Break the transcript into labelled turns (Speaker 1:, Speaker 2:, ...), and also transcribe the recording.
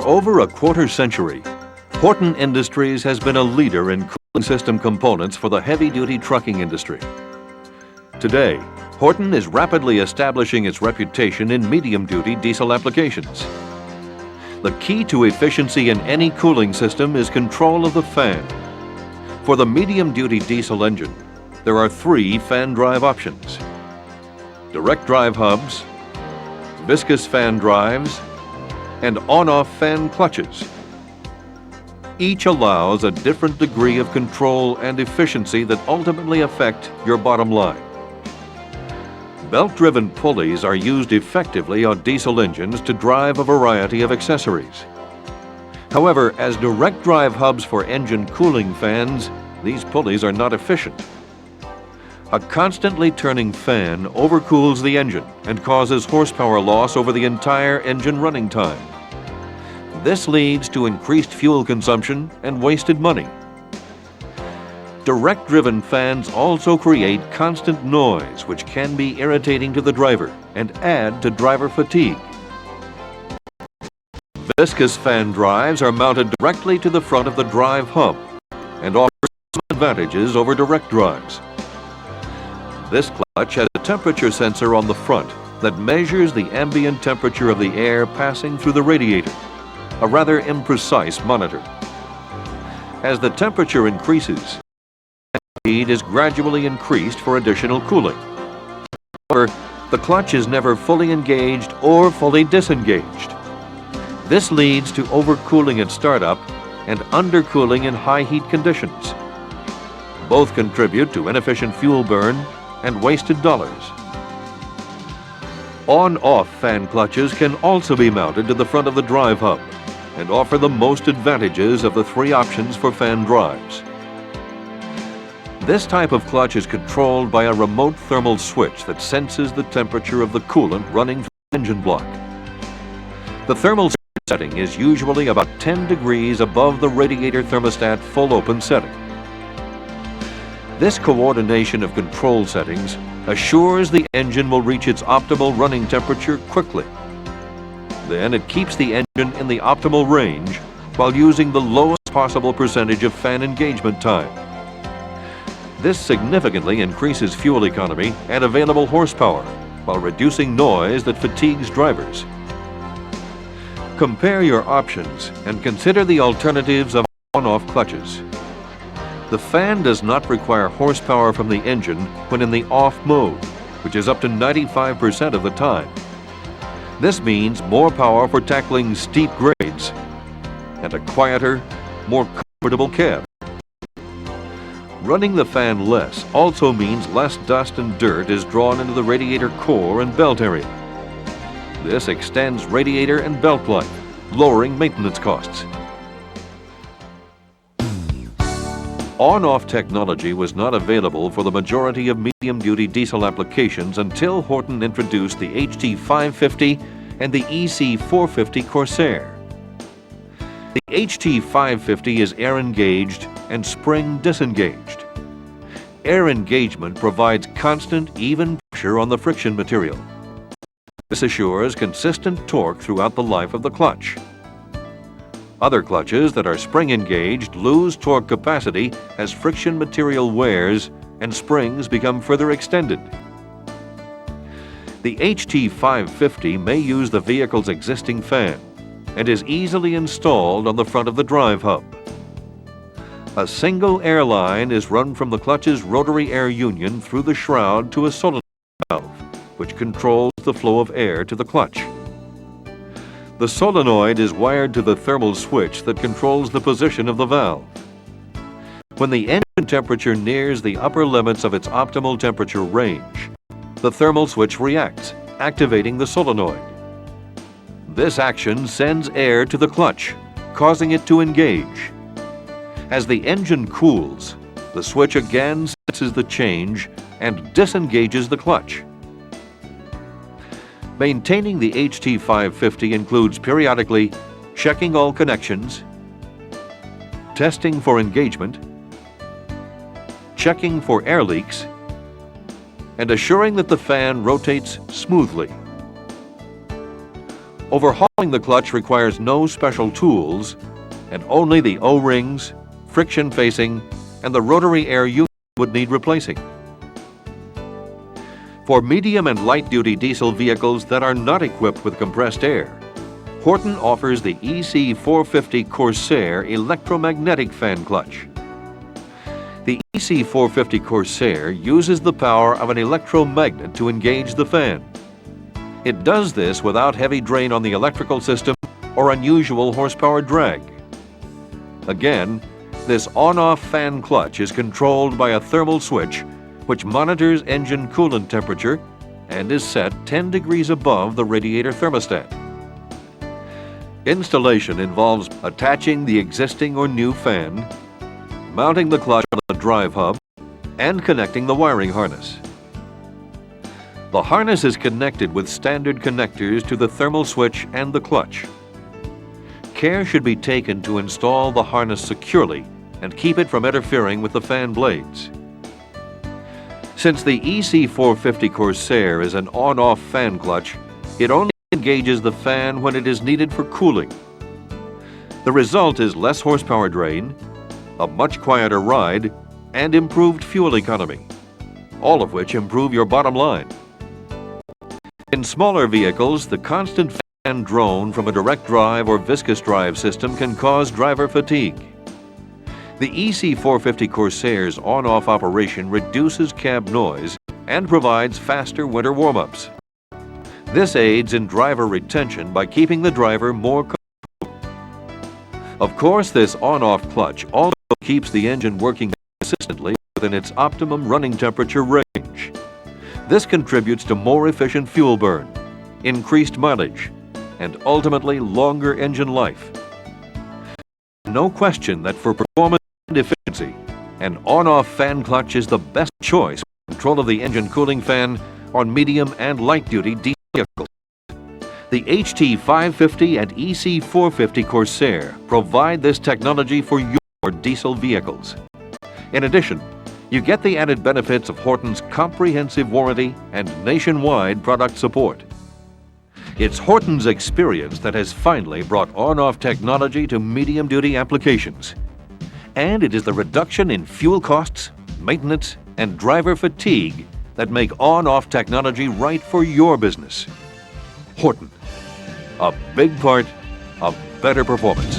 Speaker 1: over a quarter century, Horton Industries has been a leader in cooling system components for the heavy-duty trucking industry. Today, Horton is rapidly establishing its reputation in medium-duty diesel applications. The key to efficiency in any cooling system is control of the fan. For the medium-duty diesel engine, there are 3 fan drive options: direct drive hubs, viscous fan drives, and on-off fan clutches. Each allows a different degree of control and efficiency that ultimately affect your bottom line. Belt-driven pulleys are used effectively on diesel engines to drive a variety of accessories. However, as direct drive hubs for engine cooling fans, these pulleys are not efficient. A constantly turning fan overcools the engine and causes horsepower loss over the entire engine running time. This leads to increased fuel consumption and wasted money. Direct-driven fans also create constant noise, which can be irritating to the driver and add to driver fatigue. Viscous fan drives are mounted directly to the front of the drive hub and offer some advantages over direct drives. This clutch has a temperature sensor on the front that measures the ambient temperature of the air passing through the radiator, a rather imprecise monitor. As the temperature increases, speed is gradually increased for additional cooling. However, the clutch is never fully engaged or fully disengaged. This leads to overcooling at startup and undercooling in high heat conditions. Both contribute to inefficient fuel burn and wasted dollars. On-off fan clutches can also be mounted to the front of the drive hub and offer the most advantages of the 3 options for fan drives. This type of clutch is controlled by a remote thermal switch that senses the temperature of the coolant running through the engine block. The thermal setting is usually about 10 degrees above the radiator thermostat full open setting. This coordination of control settings assures the engine will reach its optimal running temperature quickly. Then it keeps the engine in the optimal range while using the lowest possible percentage of fan engagement time. This significantly increases fuel economy and available horsepower while reducing noise that fatigues drivers. Compare your options and consider the alternatives of on-off clutches. The fan does not require horsepower from the engine when in the off mode, which is up to 95% of the time. This means more power for tackling steep grades and a quieter, more comfortable cab. Running the fan less also means less dust and dirt is drawn into the radiator core and belt area. This extends radiator and belt life, lowering maintenance costs. On-off technology was not available for the majority of medium-duty diesel applications until Horton introduced the HT550 and the EC450 Corsair. The HT550 is air-engaged and spring-disengaged. Air engagement provides constant, even pressure on the friction material. This assures consistent torque throughout the life of the clutch. Other clutches that are spring-engaged lose torque capacity as friction material wears and springs become further extended. The HT550 may use the vehicle's existing fan and is easily installed on the front of the drive hub. A single air line is run from the clutch's rotary air union through the shroud to a solenoid valve, which controls the flow of air to the clutch. The solenoid is wired to the thermal switch that controls the position of the valve. When the engine temperature nears the upper limits of its optimal temperature range, the thermal switch reacts, activating the solenoid. This action sends air to the clutch, causing it to engage. As the engine cools, the switch again senses the change and disengages the clutch. Maintaining the HT550 includes periodically checking all connections, testing for engagement, checking for air leaks, and assuring that the fan rotates smoothly. Overhauling the clutch requires no special tools, and only the O-rings, friction facing, and the rotary air unit would need replacing. For medium and light-duty diesel vehicles that are not equipped with compressed air, Horton offers the EC450 Corsair electromagnetic fan clutch. The EC450 Corsair uses the power of an electromagnet to engage the fan. It does this without heavy drain on the electrical system or unusual horsepower drag. Again, this on-off fan clutch is controlled by a thermal switch which monitors engine coolant temperature and is set 10 degrees above the radiator thermostat. Installation involves attaching the existing or new fan, mounting the clutch on the drive hub, and connecting the wiring harness. The harness is connected with standard connectors to the thermal switch and the clutch. Care should be taken to install the harness securely and keep it from interfering with the fan blades. Since the EC450 Corsair is an on-off fan clutch, it only engages the fan when it is needed for cooling. The result is less horsepower drain, a much quieter ride, and improved fuel economy, all of which improve your bottom line. In smaller vehicles, the constant fan drone from a direct drive or viscous drive system can cause driver fatigue. The EC450 Corsair's on-off operation reduces cab noise and provides faster winter warm-ups. This aids in driver retention by keeping the driver more comfortable. Of course, this on-off clutch also keeps the engine working consistently within its optimum running temperature range. This contributes to more efficient fuel burn, increased mileage, and ultimately longer engine life. No question that for performance and efficiency, an on-off fan clutch is the best choice for control of the engine cooling fan on medium and light-duty diesel vehicles. The HT550 and EC450 Corsair provide this technology for your diesel vehicles. In addition, you get the added benefits of Horton's comprehensive warranty and nationwide product support. It's Horton's experience that has finally brought on-off technology to medium-duty applications. And it is the reduction in fuel costs, maintenance, and driver fatigue that make on-off technology right for your business. Horton, a big part of better performance.